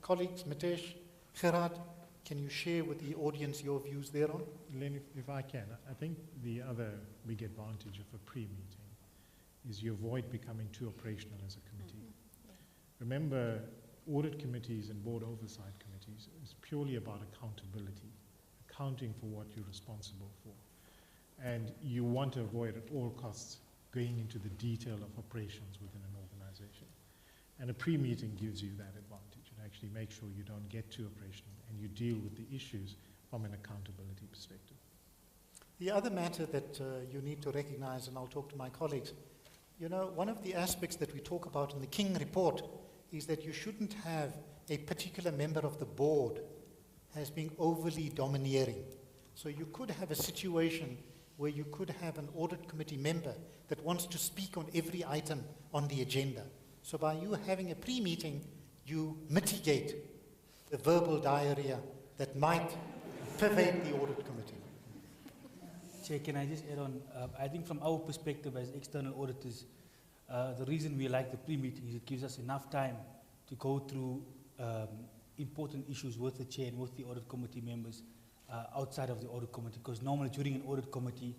colleagues, Mitesh, Gerard, can you share with the audience your views thereon? Len, if I can, I think the other big advantage of a pre-meeting is you avoid becoming too operational as a committee. Remember, audit committees and board oversight committees is purely about accountability, accounting for what you're responsible for. And you want to avoid at all costs going into the detail of operations within an organization. And a pre-meeting gives you that advantage. It actually makes sure you don't get too operational and you deal with the issues from an accountability perspective. The other matter that you need to recognize, and I'll talk to my colleagues, you know, one of the aspects that we talk about in the King report is that you shouldn't have a particular member of the board as being overly domineering. So you could have a situation where you could have an audit committee member that wants to speak on every item on the agenda. So by you having a pre-meeting, you mitigate the verbal diarrhea that might pervade the audit committee. Chair, can I just add on? I think from our perspective as external auditors, the reason we like the pre-meeting is it gives us enough time to go through important issues with the chair and with the audit committee members outside of the audit committee, because normally during an audit committee,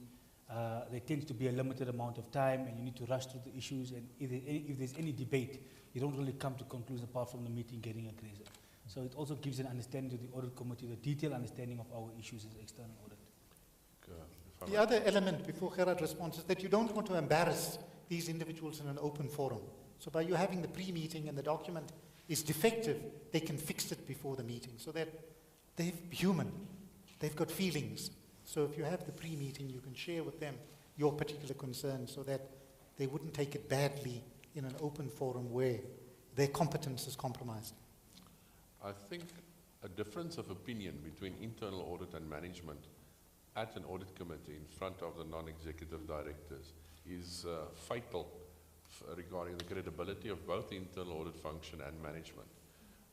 there tends to be a limited amount of time and you need to rush through the issues, and if there's any debate, you don't really come to conclusion apart from the meeting getting agreed. So it also gives an understanding to the audit committee, the detailed understanding of our issues as external audit. The other element before Gerard responds is that you don't want to embarrass these individuals in an open forum. So by you having the pre-meeting and the document is defective, they can fix it before the meeting so that they're human. They've got feelings. So if you have the pre-meeting, you can share with them your particular concerns so that they wouldn't take it badly in an open forum where their competence is compromised. I think a difference of opinion between internal audit and management at an audit committee in front of the non-executive directors is fatal regarding the credibility of both the internal audit function and management.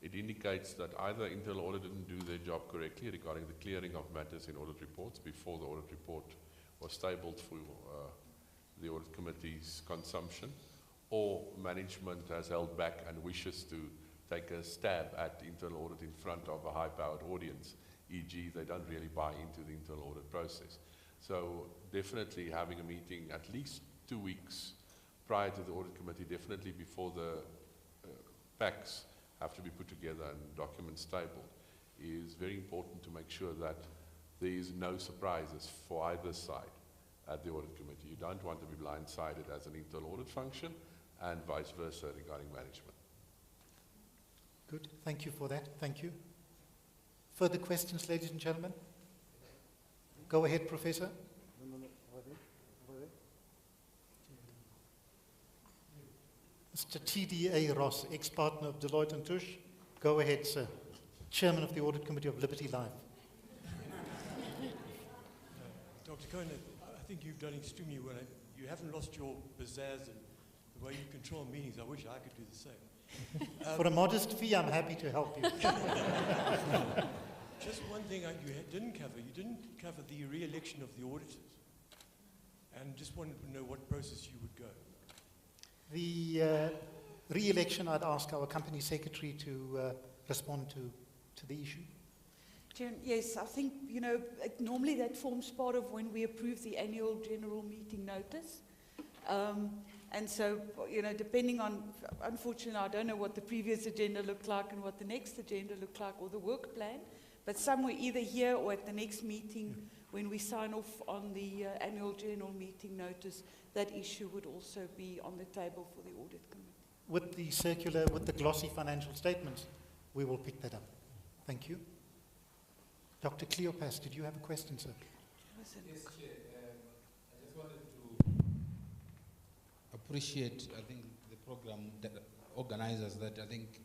It indicates that either internal audit didn't do their job correctly regarding the clearing of matters in audit reports before the audit report was tabled for the audit committee's consumption, or management has held back and wishes to take a stab at internal audit in front of a high-powered audience, e.g. they don't really buy into the internal audit process. So definitely having a meeting at least 2 weeks prior to the audit committee, definitely before the packs have to be put together and documents tabled, is very important to make sure that there is no surprises for either side at the audit committee. You don't want to be blindsided as an internal audit function and vice versa regarding management. Good, thank you for that, thank you. Further questions, ladies and gentlemen? Go ahead, Professor. Mr. T.D.A. Ross, ex-partner of Deloitte & Touche. Go ahead, sir. Chairman of the Audit Committee of Liberty Life. Dr. Cohen, I think you've done extremely well. You haven't lost your pizzazz and the way you control meetings. I wish I could do the same. For a modest fee, I'm happy to help you. Just one thing you didn't cover. You didn't cover the re-election of the auditors. And just wanted to know what process you would go. The re-election, I'd ask our company secretary to respond to the issue. Chair, yes, I think, you know, normally that forms part of when we approve the annual general meeting notice. And so, you know, depending on, unfortunately, I don't know what the previous agenda looked like and what the next agenda looked like, or the work plan, but somewhere either here or at the next meeting when we sign off on the annual general meeting notice, that issue would also be on the table for the audit committee. With the circular, with the glossy financial statements, we will pick that up. Thank you. Dr. Cleopas, did you have a question, sir? Yes, Chair. I just wanted to appreciate, I think, the program organizers, that I think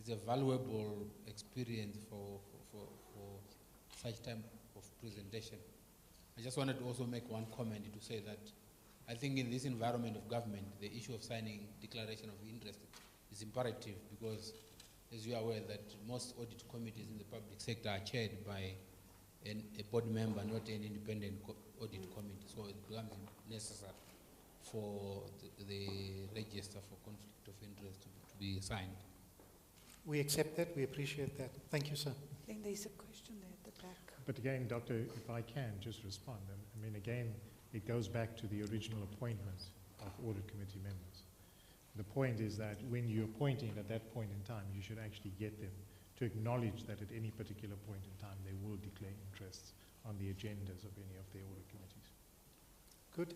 is a valuable experience for such type of presentation. I just wanted to also make one comment to say that I think in this environment of government, the issue of signing declaration of interest is imperative, because as you are aware that most audit committees in the public sector are chaired by a board member, not an independent audit committee. So it becomes necessary for the register for conflict of interest to be signed. We accept that. We appreciate that. Thank you, sir. Then there's a question there at the back. But again, Doctor, if I can just respond, I mean, again, it goes back to the original appointment of audit committee members. The point is that when you're appointing at that point in time, you should actually get them to acknowledge that at any particular point in time they will declare interests on the agendas of any of their audit committees. Good.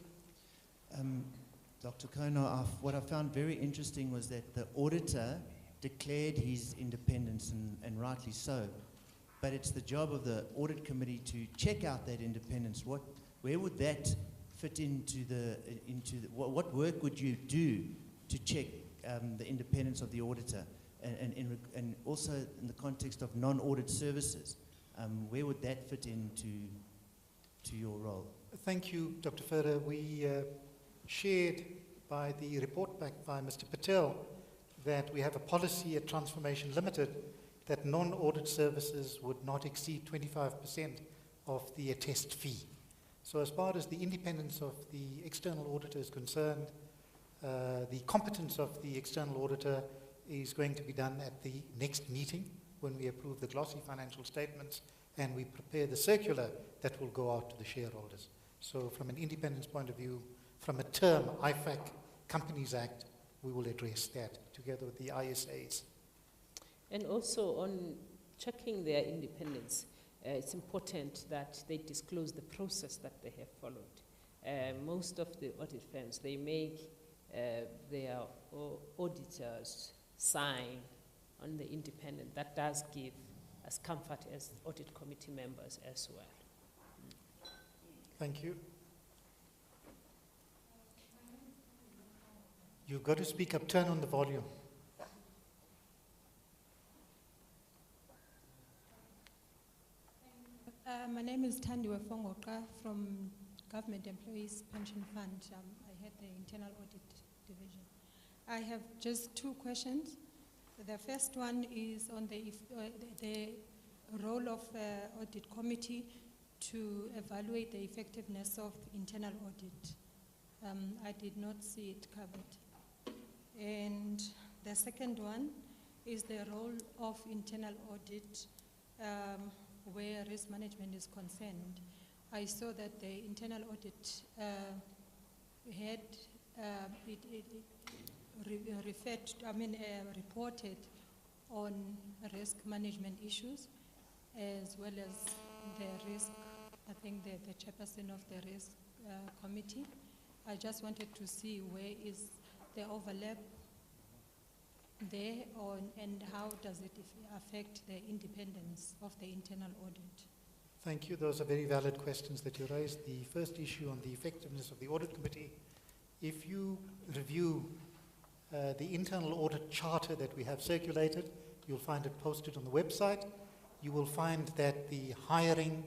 Dr. Kono, what I found very interesting was that the auditor declared his independence, and rightly so, but it's the job of the audit committee to check out that independence. Where would that fit into what work would you do to check the independence of the auditor? And also in the context of non-audit services, where would that fit into your role? Thank you, Dr. Ferrer. We shared by the report back by Mr. Patel that we have a policy at Transformation Limited that non-audit services would not exceed 25% of the attest fee. So as far as the independence of the external auditor is concerned, the competence of the external auditor is going to be done at the next meeting when we approve the glossy financial statements and we prepare the circular that will go out to the shareholders. So from an independence point of view, from a term, IFAC Companies Act, we will address that together with the ISAs. And also on checking their independence, it's important that they disclose the process that they have followed. Most of the audit firms, they make their auditors sign on the independent. That does give us comfort as audit committee members as well. Thank you. You've got to speak up, turn on the volume. My name is Tandiwe Fongoka from Government Employees Pension Fund. I head the Internal Audit Division. I have just two questions. The first one is on the role of audit committee to evaluate the effectiveness of internal audit. I did not see it covered. And the second one is the role of internal audit where risk management is concerned. I saw that the internal audit had reported on risk management issues as well as the risk, I think the chairperson of the risk committee. I just wanted to see where is the overlap there and how does it affect the independence of the internal audit. Thank you. Those are very valid questions that you raised. The first issue on the effectiveness of the audit committee, if you review the internal audit charter that we have circulated, you'll find it posted on the website. You will find that the hiring,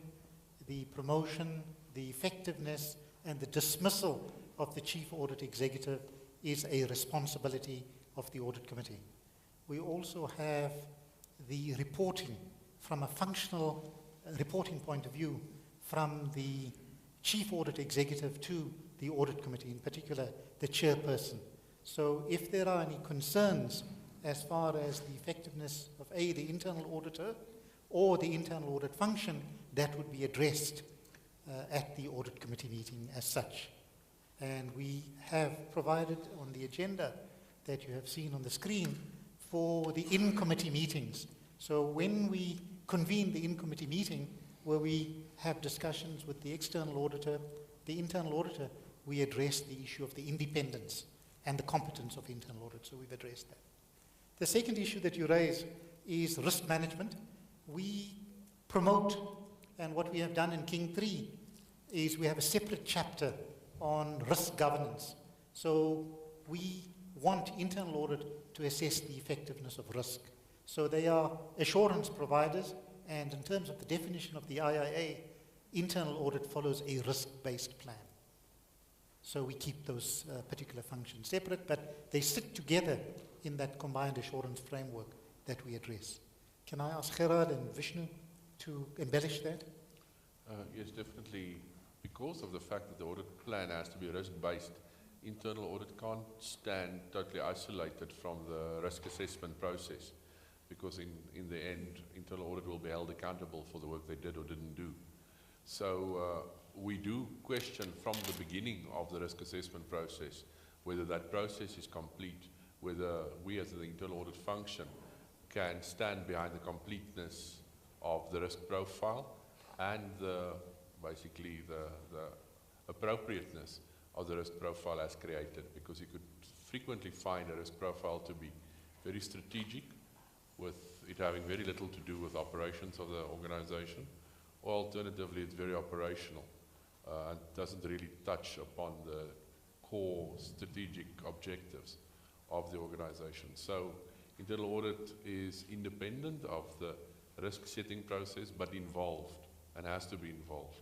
the promotion, the effectiveness, and the dismissal of the chief audit executive is a responsibility of the audit committee. We also have the reporting from a functional reporting point of view from the chief audit executive to the audit committee, in particular the chairperson. So if there are any concerns as far as the effectiveness of the internal auditor or the internal audit function, that would be addressed at the audit committee meeting as such. And we have provided on the agenda that you have seen on the screen for the in-committee meetings. So when we convene the in-committee meeting where we have discussions with the external auditor, the internal auditor, we address the issue of the independence and the competence of internal audit. So we've addressed that. The second issue that you raise is risk management. We promote, and what we have done in King 3 is we have a separate chapter on risk governance. So we want internal audit to assess the effectiveness of risk. So they are assurance providers, and in terms of the definition of the IIA, internal audit follows a risk-based plan. So we keep those particular functions separate, but they sit together in that combined assurance framework that we address. Can I ask Gerard and Vishnu to embellish that? Yes, definitely. Because of the fact that the audit plan has to be risk-based, internal audit can't stand totally isolated from the risk assessment process, because in the end, internal audit will be held accountable for the work they did or didn't do. So we do question from the beginning of the risk assessment process whether that process is complete, whether we as the internal audit function can stand behind the completeness of the risk profile and basically the appropriateness of the risk profile as created, because you could frequently find a risk profile to be very strategic, with it having very little to do with operations of the organization, or alternatively it's very operational and doesn't really touch upon the core strategic objectives of the organization. So internal audit is independent of the risk setting process, but involved and has to be involved.